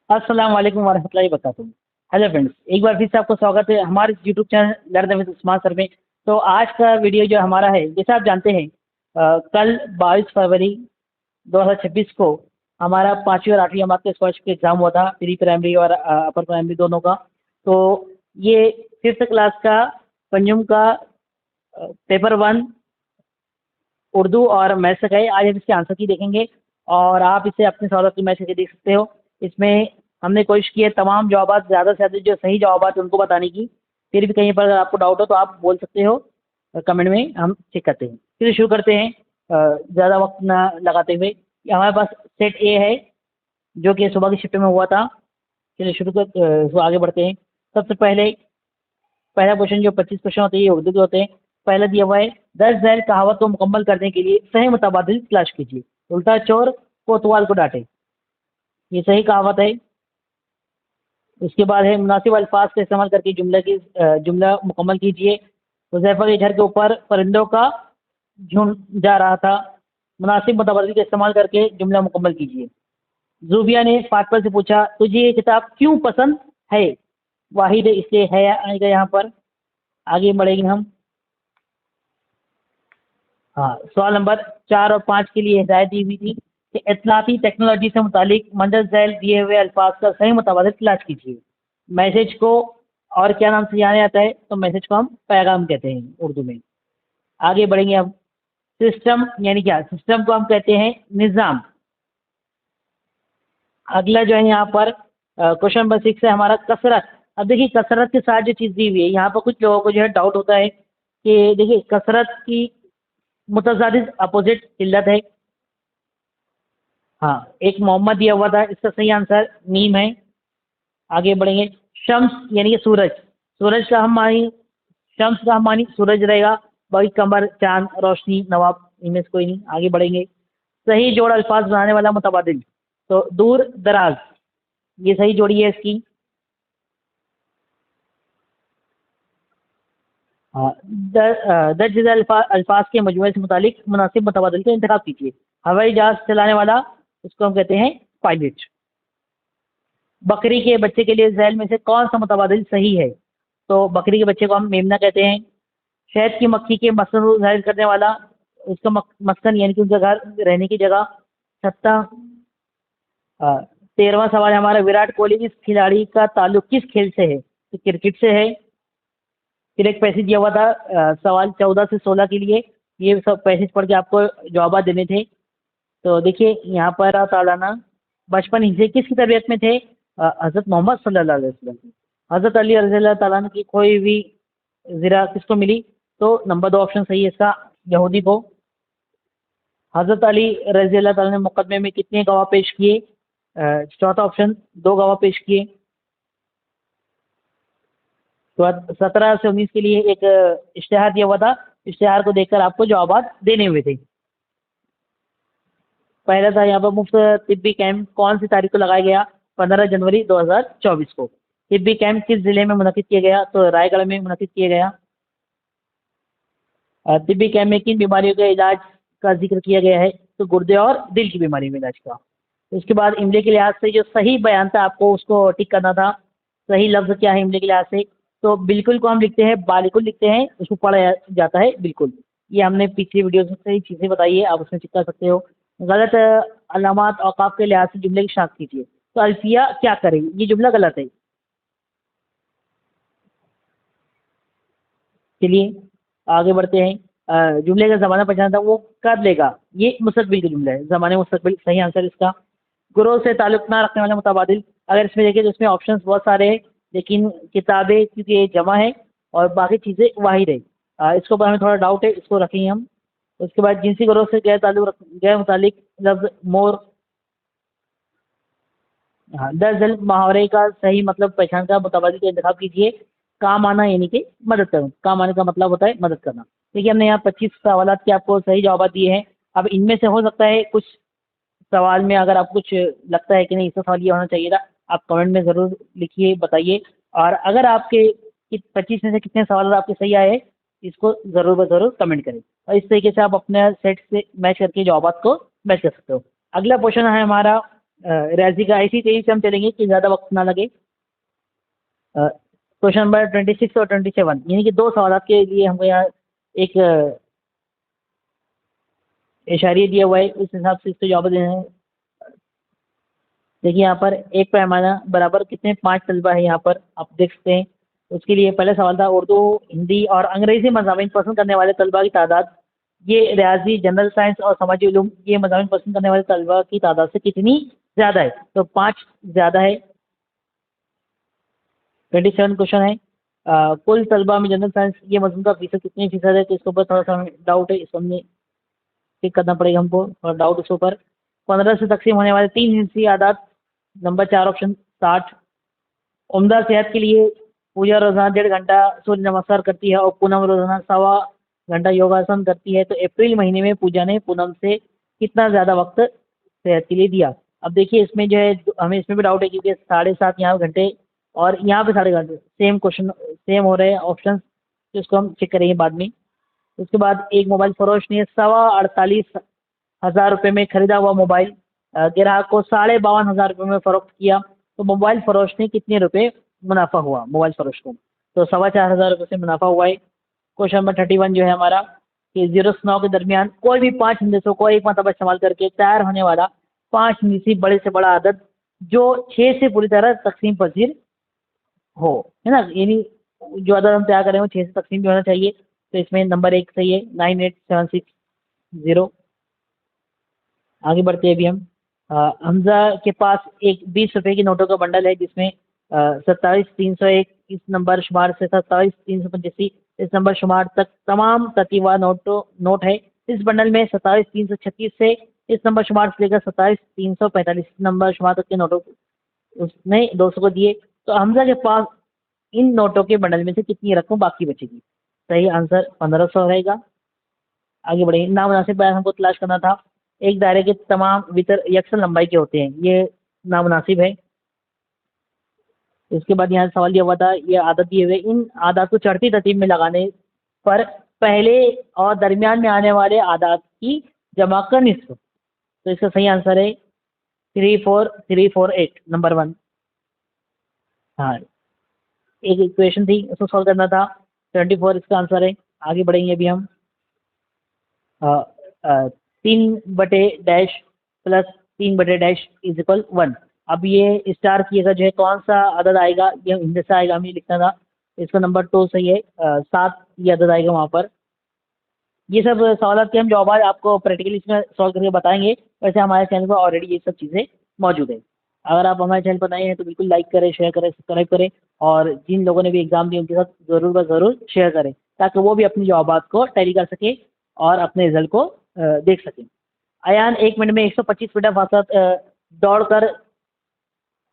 अस्सलाम वालेकुम वरहमतुल्लाहि वबरकातुहू। हेलो फ्रेंड्स, एक बार फिर से आपको स्वागत है हमारे YouTube channel learn with Usman sir में। तो आज का वीडियो जो हमारा है, जैसे आप जानते हैं कल 22 फरवरी 2026 को हमारा 5वीं और 8वीं जमात के स्कॉलरशिप का एग्ज़ाम हुआ था, प्री प्राइमरी और अपर प्राइमरी दोनों का। तो ये 5th क्लास का पंजुम का पेपर 1 उर्दू और मैथ्स का है। आज हम इसके आंसर की देखेंगे और आप इसे अपने सवालों की मैच करके देख सकते हो। इसमें हमने कोशिश की है तमाम जवाब ज़्यादा से ज़्यादा जो सही जवाब है उनको बताने की। फिर भी कहीं पर अगर आपको डाउट हो तो आप बोल सकते हो कमेंट में, हम चेक करते हैं। फिर शुरू करते हैं ज़्यादा वक्त ना लगाते हुए। हमारे पास सेट ए है जो कि सुबह की शिफ्ट में हुआ था। चलिए आगे बढ़ते हैं। सबसे पहले पहला क्वेश्चन, जो 25 क्वेश्चन होते हैं ये उर्दू के होते हैं। पहला दिया हुआ है, 10 झैल कहावत को मुकम्मल करने के लिए सही मुतबादिल तलाश कीजिए। उल्टा चोर कोतवाल को डांटे, ये सही कहावत है। उसके बाद है, मुनासिब अल्फाज का इस्तेमाल करके जुमला मुकम्मल कीजिए। हुज़ैफा के घर के ऊपर परिंदों का झुंड जा रहा था। मुनासिब मुतबादिल का इस्तेमाल करके जुमला मुकम्मल कीजिए। ज़ूबिया ने फातिमा से पूछा, तुझे ये किताब क्यों पसंद है? वाहिद इसलिए है आएगा यहाँ पर। आगे बढ़ेंगे हम। हाँ, सवाल नंबर 4 और 5 के लिए हिदायत दी हुई थी कि इत्तलाती टेक्नोलॉजी से मुतालिक मंदर झैल दिए हुए अल्फाज का सही मुतबादिल तलाश कीजिए। मैसेज को और क्या नाम से जाना जाता है? तो मैसेज को हम पैगाम कहते हैं उर्दू में। आगे बढ़ेंगे अब। सिस्टम यानी क्या? सिस्टम को हम कहते हैं निज़ाम। अगला जो है यहाँ पर क्वेश्चन नंबर 6 है हमारा, कसरत। अब देखिए, कसरत के साथ जो चीज़ दी हुई है यहाँ पर, कुछ लोगों को जो है डाउट होता है कि देखिए कसरत की मुतज़ादिद अपोजिट किल्लत है। हाँ, एक मोहम्मद दिया हुआ था, इसका सही आंसर मीम है। आगे बढ़ेंगे। शम्स यानी कि सूरज। सूरज का हम मानी शम्स का हम मानी सूरज रहेगा। बाकी कमर, चांद, रोशनी, नवाब, इनमें से कोई नहीं। आगे बढ़ेंगे। सही जोड़ अल्फाज बनाने वाला मुतबादिल, तो दूर दराज, ये सही जोड़ी है इसकी। हाँ, दर्ज ज़ैल अल्फाज के मजमूए से मुतालिक मुनासिब मुतबादिल का इंतखाब कीजिए। हवाई जहाज चलाने वाला, उसको हम कहते हैं पायलट। बकरी के बच्चे के लिए झैल में से कौन सा मुतबादिल सही है? तो बकरी के बच्चे को हम मेमना कहते हैं। शहद की मक्खी के मस्कन को जाहिर करने वाला, उसका मस्कन यानी कि उसका घर, रहने की जगह, छत्ता। 13वां सवाल है हमारा, विराट कोहली इस खिलाड़ी का ताल्लुक किस खेल से है? तो क्रिकेट से है। फिर एक पैसेज दिया हुआ था सवाल 14 से 16 के लिए। ये सब पैसेज पढ़ के आपको जवाब देने थे। तो देखिए यहाँ पर अल्लाह ताला ना बचपन ही से किसकी तरबियत में थे? हज़रत मोहम्मद सल्लल्लाहु अलैहि वसल्लम की। हज़रत अली रज़ी अल्लाह ताला अन्हु की खोई हुई ज़रा किसको मिली? तो नंबर 2 ऑप्शन सही है इसका, यहूदी को। हज़रत अली रज़ी अल्लाह ताला ने मुकदमे में कितने गवाह पेश किए? चौथा ऑप्शन, 2 गवाह पेश किए। तो 17 से 19 के लिए एक इश्तिहार दिया हुआ था। इश्तिहार को देखकर आपको जवाब देने हुए थे। पहला था यहाँ पर, मुफ्त तिब्बी कैंप कौन सी तारीख को लगाया गया? 15 जनवरी 2024 को। तिब्बी कैंप किस जिले में मुनक़िद किया गया? तो रायगढ़ में मुनक़िद किया गया। तिब्बी कैंप में किन बीमारियों के इलाज का जिक्र किया गया है? तो गुर्दे और दिल की बीमारी में इलाज का। उसके बाद इमले के लिहाज से जो सही बयान था, आपको उसको टिक करना था। सही लफ्ज़ क्या है इमले के लिहाज से? तो बिल्कुल को हम लिखते हैं बालिकुल लिखते हैं, उसको पढ़ा जाता है बिल्कुल। ये हमने पिछली वीडियो में सही चीज़ें बताई है, आप उसमें चेक कर सकते हो। गलत अलामात औक़ाफ़ के लिहाज से जुमले की शनाख्त कीजिए। तो अल्फिया क्या करे? ये जुमला गलत है। चलिए आगे बढ़ते हैं। जुमले का ज़माना पहचाना था, वो कर लेगा, ये मुस्तक़बिल का जुमला है। ज़माने मुस्तक़बिल सही आंसर इसका। गुरों से ताल्लुक़ ना रखने वाला मुतबादिल, अगर इसमें देखिए तो इसमें ऑप्शंस बहुत सारे हैं, लेकिन किताबें क्योंकि ये जमा है और बाकी चीज़ें वाहिद है। इसके ऊपर हमें थोड़ा डाउट है, इसको रखेंगे हम। उसके बाद जिनसी ग्रोह से गैर मुतालिक लफ्ज़ मोर। हाँ, दरअसल मुहावरे का सही मतलब पहचान का मुतबादिल का इंतखाब कीजिए। काम आना यानी कि मदद करना, काम आने का मतलब होता है मदद करना। देखिए हमने यहाँ 25 सवालात के आपको सही जवाब दिए हैं। अब इनमें से हो सकता है कुछ सवाल में अगर आपको कुछ लगता है कि नहीं इसका सवाल ये होना चाहिए था, आप कमेंट में ज़रूर लिखिए, बताइए। और अगर आपके 25 में से कितने सवाल आपके सही आए हैं, इसको ज़रूर ब ज़रूर कमेंट करें। और इस तरीके से आप अपने सेट से मैच करके जवाब को मैच कर सकते हो। अगला क्वेश्चन है हमारा, रियाजी का ऐसी तेजी से हम चलेंगे कि ज़्यादा वक्त ना लगे। क्वेश्चन नंबर 26 और 27 यानी कि दो सवाल के लिए हमको यहाँ एक इशारे दिया हुआ है, उस हिसाब से इसको जवाब देना है। देखिए यहाँ पर एक पैमाना बराबर कितने 5 तलबा है यहाँ पर आप देख सकते हैं। उसके लिए पहला सवाल था उर्दू, हिंदी और अंग्रेजी मज़ामीन पसंद करने वाले तलबा की तादाद ये रियाजी, जनरल साइंस और समाजी उलूम ये मज़ामीन पसंद करने वाले तलबा की तादाद से कितनी ज़्यादा है? तो 5 ज़्यादा है। 27 क्वेश्चन है कुल तलबा में जनरल साइंस ये मजमून का फीसद कितने फीसद है? तो इसके ऊपर थोड़ा सा डाउट है, इसको हमने चेक करना पड़ेगा हमको, और डाउट इसके ऊपर। 15 से तकसीम होने वाले 3 हिस्सी आदात, नंबर 4 ऑप्शन 60। उम्दा सेहत के लिए पूजा रोजाना 1.5 घंटा सूर्य नमस्कार करती है और पूनम रोजाना 1.25 घंटा योगासन करती है। तो अप्रैल महीने में पूजा ने पूनम से कितना ज़्यादा वक्त सेहत के लिए दिया? अब देखिए इसमें जो है हमें इसमें भी डाउट है क्योंकि 7.5 यहाँ घंटे और यहाँ पे 7.5 घंटे सेम क्वेश्चन सेम हो रहे हैं ऑप्शन, जिसको हम चेक करेंगे बाद में। उसके बाद एक मोबाइल फरोश ने 48,000 रुपये में खरीदा हुआ मोबाइल ग्राहक को 52,500 रुपये में फरोख्त किया। तो मोबाइल फरोश ने कितने रुपए मुनाफा हुआ मोबाइल फरोश को? तो 4,500 रुपये से मुनाफा हुआ है। क्वेश्चन नंबर 31 जो है हमारा कि 0 से 9 के दरमियान कोई भी 5 हिंदसों को एक मरतबा इस्तेमाल करके तैयार होने वाला 5 हिंदी बड़े से बड़ा आदत जो 6 से पूरी तरह तकसीम पजीर हो, है ना, यानी जो अदद हम तैयार करें वो 6 से तकसीम भी होना चाहिए। तो इसमें नंबर 1 सही है, 98760। आगे बढ़ते हैं अभी हम। हमजा के पास एक 20 रुपए की नोटों का बंडल है जिसमें 27,301 इस नंबर शुमार से 27,385 इस नंबर शुमार तक तमाम तरतीबा नोट है। इस बंडल में 27,336 से इस नंबर शुमार से लेकर 27,345 नंबर शुमार तक के नोटों उसने 200 को दिए। तो हमजा के पास इन नोटों के बंडल में से कितनी रकम बाकी बचेगी? सही आंसर 1500 रहेगा। आगे बढ़ेंगे। नामुनासिब बयान हमको तलाश करना था। एक दायरे के तमाम वितर यकसन लंबाई के होते हैं, ये नामुनासिब है। इसके बाद यहाँ सवाल दिया हुआ था, ये आदत दिए हुए इन आदात को चढ़ती तरतीब में लगाने पर पहले और दरमियान में आने वाले आदात की जमा का निस्फ। तो इसका सही आंसर है 34348 नंबर 1। हाँ, एक इक्वेशन थी उसको सॉल्व करना था, 24 इसका आंसर है। आगे बढ़ेंगे अभी हम। 3/डैश प्लस 3/डैश इज इक्वल 1। अब ये स्टार किएगा जो है कौन सा अदद आएगा, ये हिंदी से आएगा, हमें लिखना था। इसका नंबर 2 सही है, 7 ये अदद आएगा वहाँ पर। ये सब सवाल के हम जवाब आपको प्रैक्टिकली इसमें सॉल्व करके बताएंगे। वैसे हमारे चैनल पर ऑलरेडी ये सब चीज़ें मौजूद है। अगर आप हमारे चैनल पर नए हैं तो बिल्कुल लाइक करें, शेयर करें, सब्सक्राइब करें, और जिन लोगों ने भी एग्जाम दिए उनके साथ ज़रूर व ज़रूर शेयर करें ताकि वो भी अपनी जवाबात को टैली कर सके और अपने रिजल्ट को देख सकें। अयान 1 मिनट में 125 मीटर फासला दौड़कर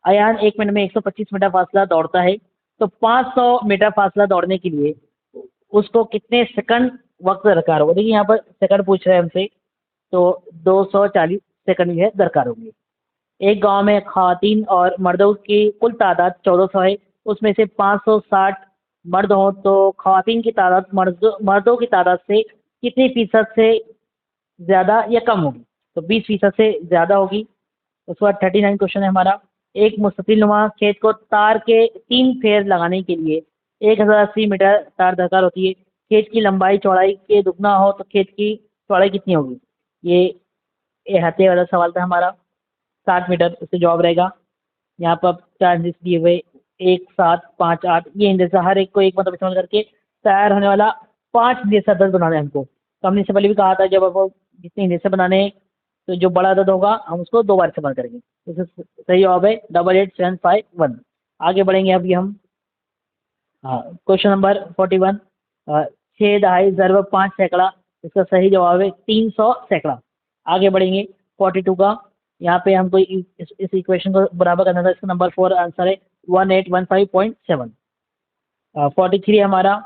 अयान 1 मिनट में 125 मीटर फासला दौड़ता है। तो 500 मीटर फासला दौड़ने के लिए उसको कितने सेकंड वक्त दरकार होगा? देखिए यहाँ पर सेकंड पूछ रहे हैं हमसे, तो 240 सेकंड जो है दरकार होंगे। एक गांव में खवातीन और मर्दों की कुल तादाद 1400 है, उसमें से 560 मर्द हों तो खवातीन की तादाद मर्दों की तादाद से कितने फीसद से ज़्यादा या कम होगी? तो 20% से ज़्यादा होगी। उसके बाद 39 क्वेश्चन है हमारा। एक मुस्ततिल नुमा खेत को तार के 3 फेर लगाने के लिए 1080 मीटर तार दरकार होती है। खेत की लंबाई चौड़ाई के दुगना हो तो खेत की चौड़ाई कितनी होगी? ये अहाते वाला सवाल था हमारा। 60 मीटर इससे जवाब रहेगा। यहाँ पर 4 इंडेक्स दिए हुए 1, 7, 5, 8 ये इंडेक्स हर एक को एक मतलब इस्तेमाल करके तैयार होने वाला 5 इंडेक्स अदद बनाना है हमको। तो हमने इससे पहले भी कहा था जब आपको जितने इंडेक्स बनाने हैं तो जो बड़ा अदद होगा हम उसको 2 बार इस्तेमाल करेंगे। तो सही जवाब है 88751। आगे बढ़ेंगे अभी हम। हाँ, क्वेश्चन नंबर 41। 6 दहाई ज़रब 5 सैकड़ा, इसका सही जवाब है 300 सैकड़ा। आगे बढ़ेंगे 42 का। यहाँ पे हमको इस इक्वेशन को बराबर करना था। इसका नंबर 4 आंसर है 1815.7। 43 हमारा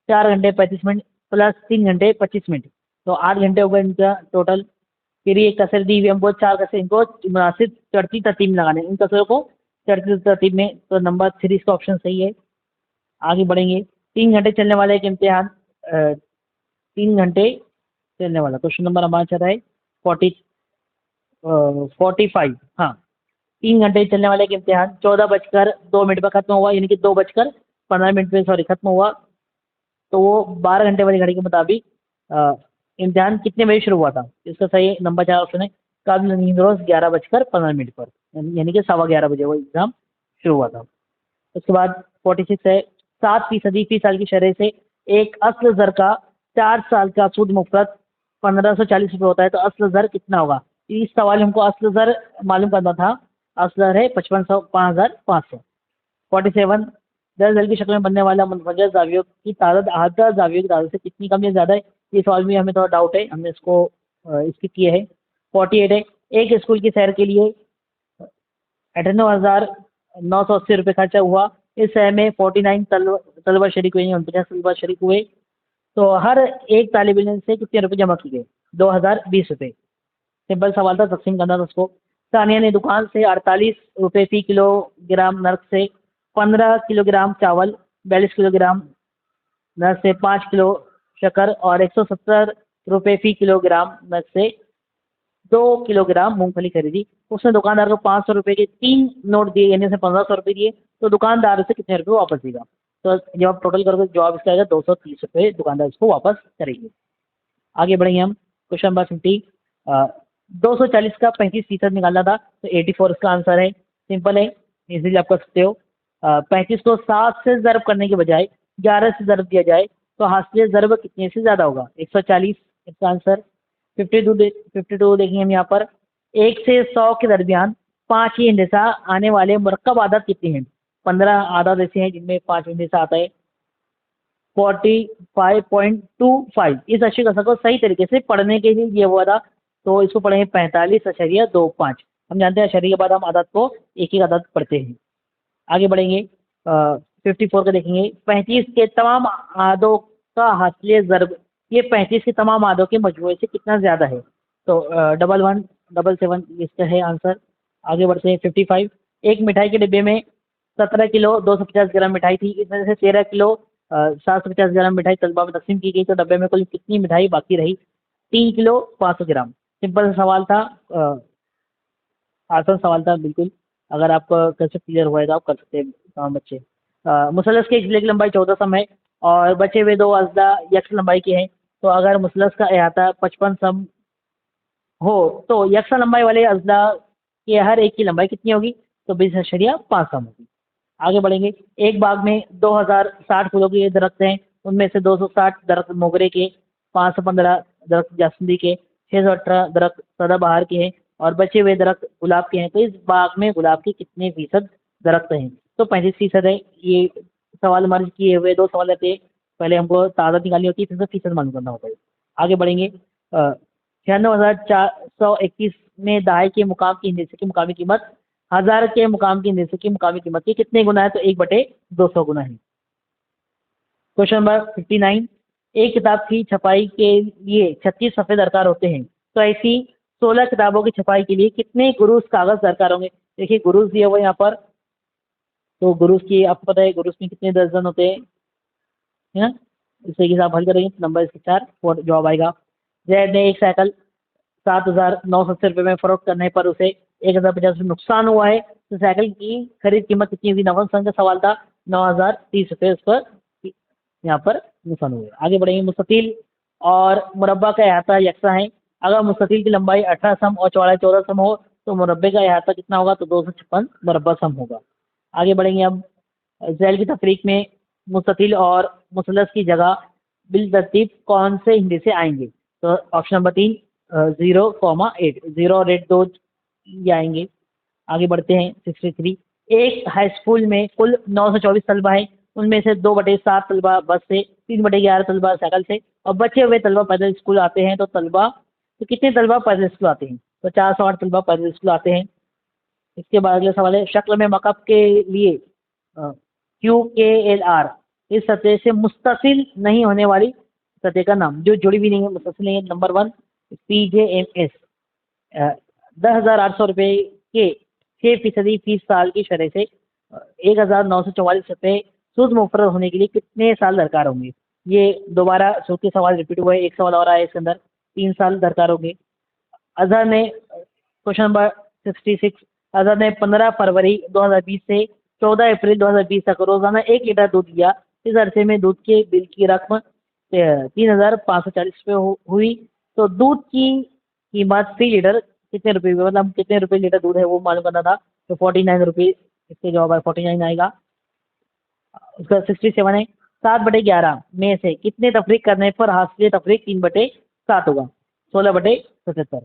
4 घंटे 35 मिनट प्लस 3 घंटे 25 मिनट, तो 8 घंटे हो गए इनका टोटल। फिर ये कसर दी हुई हमको 4 कसर, इनको मुनासिब चढ़ती तरतीब में लगाने इन कसरों को चढ़ती तरतीब में। तो नंबर 3 इसका ऑप्शन सही है। आगे बढ़ेंगे। 3 घंटे चलने वाला एक इम्तिहान 3 घंटे चलने वाला क्वेश्चन नंबर हमारा चल रहा है 45। हाँ, 3 घंटे चलने वाला एक इम्तिहान 14 बजकर 2 मिनट पर खत्म हुआ, यानी कि 2 बजकर 15 मिनट पे सॉरी खत्म हुआ। तो वो 12 घंटे वाली घड़ी के मुताबिक इम्तिहान कितने बजे शुरू हुआ था? इसका सही नंबर 4 ऑप्शन है, कल नींद रोज 11 बजकर 15 मिनट पर, यानी कि 11:15 बजे वो एग्जाम शुरू हुआ था। उसके बाद 46 है, 7% फी साल की शरह से एक असल जर का 4 साल का सूद मुफ्त 1540 रुपये होता है, तो असल जर कितना होगा? इस सवाल में हमको असल जर मालूम करना था। असल जर है 5500 47, 10 की शक्ल में बनने वाला मुनफजर जावियों की तादाद आहदा जावियों की तादाद से कितनी कम या ज़्यादा है? ये सवाल में हमें थोड़ा डाउट है, हमने इसको स्किप किया है। 48 है, एक स्कूल की सैर के लिए 98,980 रुपये खर्चा हुआ। इस सैर में 49 तलबा शरीक हुए, 49 तलबा शरीक हुए, तो हर एक तालिब इल्म से कितने रुपए जमा किए गए? 2020 रुपये। सिंपल सवाल था, तकसीम करना था उसको। सानिया ने दुकान से 48 रुपये फी किलोग्राम नर्क से 15 किलोग्राम चावल, 42 किलोग्राम नर्क से 5 किलो शक्कर और 170 रुपये फी किलोग्राम नर्क से 2 किलोग्राम मूंगफली खरीदी। उसने दुकानदार को 500 रुपये के 3 नोट दिए, यानी उसने 1500 रुपये दिए, तो दुकानदार से कितने रुपये वापस देगा? तो जब आप टोटल करोगे जवाब इसका आएगा 230 रुपये दुकानदार इसको वापस करेंगे। आगे बढ़ेंगे हम। क्वेश्चन नंबर 50, 240 का 35% निकालना था, तो 84 इसका आंसर है। सिंपल है, इजीली आप कर सकते हो। 35 को 7 से ज़र्ब करने के बजाय 11 से ज़र्ब दिया जाए तो हासिल ज़र्ब कितने से ज़्यादा होगा? 140 इसका आंसर। 52 देखेंगे हम यहाँ पर, 1 से 100 के दरमियान 5 ही हिंदसा आने वाले मुरक्कब आदत कितनी हैं? 15 आदत ऐसे हैं जिनमें 5 हिंदसा आता है। 45.25। इस अशरी कसर को सही तरीके से पढ़ने के लिए ये हुआ था, तो इसको पढ़ेंगे 45.25। हम जानते हैं अशरी के बाद हम आदत को एक एक आदत पढ़ते हैं। आगे बढ़ेंगे। 54 का देखेंगे, 35 के तमाम आदों का हासिल ज़र्ब ये 35 के तमाम आदों के मजमूए से कितना ज़्यादा है? तो 1177 इसका है आंसर। आगे बढ़ते हैं। 55, एक मिठाई के डिब्बे में 17 किलो 250 ग्राम मिठाई थी, इसमें से 13 किलो 750 ग्राम मिठाई तलबा में तकसीम की गई, तो डब्बे में कुल कितनी मिठाई बाकी रही? 3 किलो 500 ग्राम। सिंपल सा सवाल था, आसान सवाल था बिल्कुल। अगर आपका कंसेप्ट क्लियर हुआ है तो आप कर सकते हैं तमाम बच्चे। मुसलस के एक सिले की लंबाई 14 सम है और बचे हुए 2 अज़ला यक्स लंबाई के हैं, तो अगर मुसलस का अहाता 55 सम हो तो यकसा लंबाई वाले अज़ला के हर एक की लंबाई कितनी होगी? तो 20.5 सम होगी। आगे बढ़ेंगे। एक बाग में 2060 फूलों के दरख्त हैं, उनमें से 260 दरख्त मोगरे के, 515 दरख्त जासुंदी के, 618 दरख्त सदाबहार के हैं और बचे हुए दरख्त गुलाब के हैं, तो इस बाग में गुलाब के कितने फीसद दरख्त हैं? तो 35% है। ये सवाल मर्ज किए हुए 2 सवाल रहते हैं, पहले हमको तादाद निकालनी होती है, फिर से फीसद मालूम करना होता है। आगे बढ़ेंगे। 96,421 में दहाई के मुकाम की हिंदसे की मुकामी कीमत 1000 के मुकाम की हिंदसे की मुकामी कीमत की कितने गुना है? तो 1/200 गुना है। क्वेश्चन नंबर 59, एक किताब की छपाई के लिए 36 सफ़े दरकार होते हैं, तो ऐसी 16 किताबों की छपाई के लिए कितने गुरूस कागज दरकार होंगे? देखिए गुरूस दिया हुआ है यहाँ पर, तो गुरूस की आपको पता है गुरूस में कितने दर्जन होते हैं, है ना? इस तरीके से आप हल करेंगे तो नंबर इसके 4 और जवाब आएगा। जैद ने एक साइकिल 7,970 रुपये में फरोख्त करने पर उसे 1,050 नुकसान हुआ है, तो साइकिल की खरीद कीमत कितनी हुई? नफा नुकसान का सवाल था। 9,030 रुपये उस पर यहाँ पर नुकसान हुए। आगे बढ़ेंगे। मुस्ततील और मुरब्बा का अहाता यकसा है, अगर मुस्ततील की लंबाई 18 सम और चौड़ाई 14 सम हो तो मुरब्बे का अहाता कितना होगा? तो 256 मुरब्बा सम होगा। आगे बढ़ेंगे। अब झैल की तफरीक में मुस्ततील और मुसलस की जगह बिल तरतीब कौन से हिंदी से आएंगे? तो ऑप्शन नंबर 3 0,8, 0 और 8 दो ये आएंगे। आगे बढ़ते हैं। 63, एक हाई स्कूल में कुल 924 तलबा है, उनमें से 2/7 तलबा बस से, 3/11 तलबा साइकिल से और बचे हुए तलबा पैदल स्कूल आते हैं, तो कितने तलबा पैदल स्कूल आते हैं? तो 408 तलबा पैदल स्कूल आते हैं। इसके बाद अगला सवाल है, शक्ल में मकअप के लिए QKLR इस सतह से मुस्तसिल नहीं होने वाली सतह का नाम, जो जुड़ी भी नहीं है, मुस्तसिल नहीं है। Number 1 PJMS। 10,800 रुपये के 6% फीस साल की शरह से 1,944 रुपये सूद मुफर्रद होने के लिए कितने साल दरकार होंगे? ये दोबारा सूद के सवाल रिपीट हुए, एक सवाल और आया इसके अंदर, 3 साल दरकार होंगे। अजहर ने क्वेश्चन नंबर 66, आज़ाद ने 15 फरवरी 2020 से 14 अप्रैल 2020 तक रोजाना 1 लीटर दूध दिया। इस अरसे में दूध के बिल की रकम 3,540 रुपये हुई। तो दूध की कीमत फी लीटर कितने रुपये हुई, मतलब कितने रुपये लीटर दूध है वो मालूम करना था। तो 49 रुपीज़, इसके जवाब है 49 आएगा। उसका 67 है, 7/11 में से कितने तफरीक करने पर हासिल तफरीक 3/7 होगा? 16/77।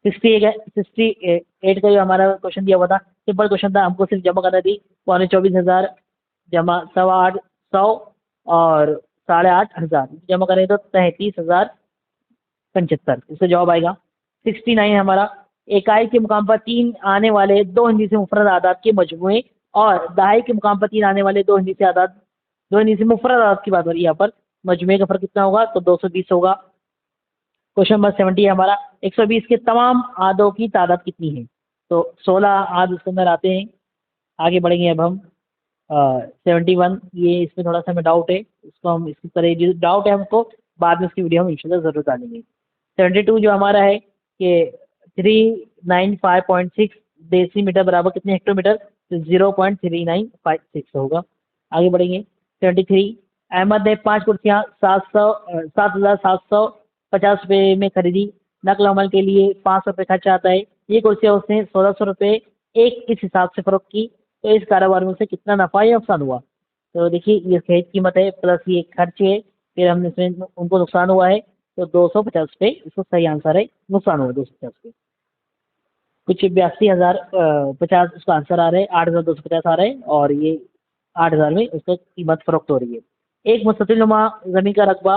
68 का जो हमारा क्वेश्चन दिया हुआ था, सिंपल क्वेश्चन था, हमको सिर्फ जमा करना थी 24,500 जमा 8,800 और 8,500 जमा करें तो 33,075, इसका जवाब आएगा 69 हमारा। इकाई के मुकाम पर 3 आने वाले 2 हिंदी से मुफरद आदाद के मजमुए और दहाई के मुकाम पर 3 आने वाले 2 हिंदी से मुफरद आदाद की बात हो रही है यहाँ पर। मजमुए का फर्क कितना होगा? तो 220 होगा। क्वेश्चन नंबर 70 है हमारा, 120 के तमाम आदों की तादाद कितनी है? तो 16 आद उसके अंदर आते हैं। आगे बढ़ेंगे अब हम 71, ये इसमें थोड़ा सा हमें डाउट है, इसको हम इसकी तरह जो डाउट है हमको बाद में उसकी वीडियो हम इंशाल्लाह ज़रूर डालेंगे। 72 जो हमारा है कि 395.6 डेसीमीटर बराबर कितने हेक्टोमीटर? तो 0.3956 होगा। आगे बढ़ेंगे 73, अहमद ने 5 कुर्सियाँ 7,750 रुपये में खरीदी। नकल अमल के लिए 500 रुपये खर्चा आता है। ये कुर्सियाँ उसने 1,600 रुपये एक इस हिसाब से फरोख्त की, तो इस कारोबार में उसे कितना नफा या नुकसान हुआ? तो देखिए ये खरीद कीमत है प्लस ये खर्च है, फिर हमने इसमें उनको नुकसान हुआ है, तो 250 रुपये इसको सही आंसर है, नुकसान हुआ 250 रुपये। कुछ 82,050 उसका आंसर आ रहा है, 8,250 आ रहा है और ये 8,000 में उसका कीमत फरोख्त हो रही है। एक मुस्ततिल नुमा ज़मीन का रकबा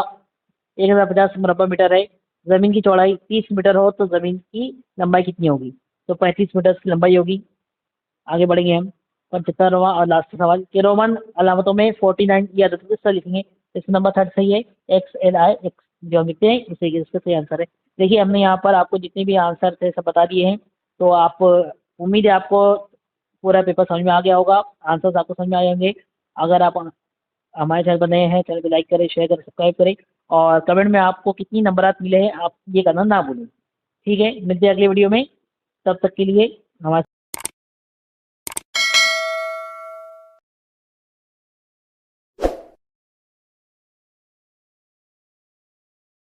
1,050 मुरबा मीटर है। ज़मीन की चौड़ाई 30 मीटर हो तो ज़मीन की लंबाई कितनी होगी? तो 35 मीटर की लंबाई होगी। आगे बढ़ेंगे हम 75वां और लास्ट सवाल कि रोमन अलामतों में 49 की आदत किस तरह लिखेंगे? इसका नंबर 30 सही है, XLI X जो हम लिखते हैं उसे इसका सही आंसर है। देखिए हमने यहाँ पर आपको जितने भी आंसर थे सब बता दिए हैं, तो आप उम्मीद है आपको पूरा पेपर समझ में आ गया होगा, आंसर्स आपको समझ में आ जाएंगे। अगर आप हमारे चैनल पर नए हैं, चैनल को लाइक करें, शेयर करें, सब्सक्राइब करें और कमेंट में आपको कितनी नंबरात मिले हैं आप ये करना ना भूलें। ठीक है, मिलते हैं अगली वीडियो में, तब तक के लिए हमारे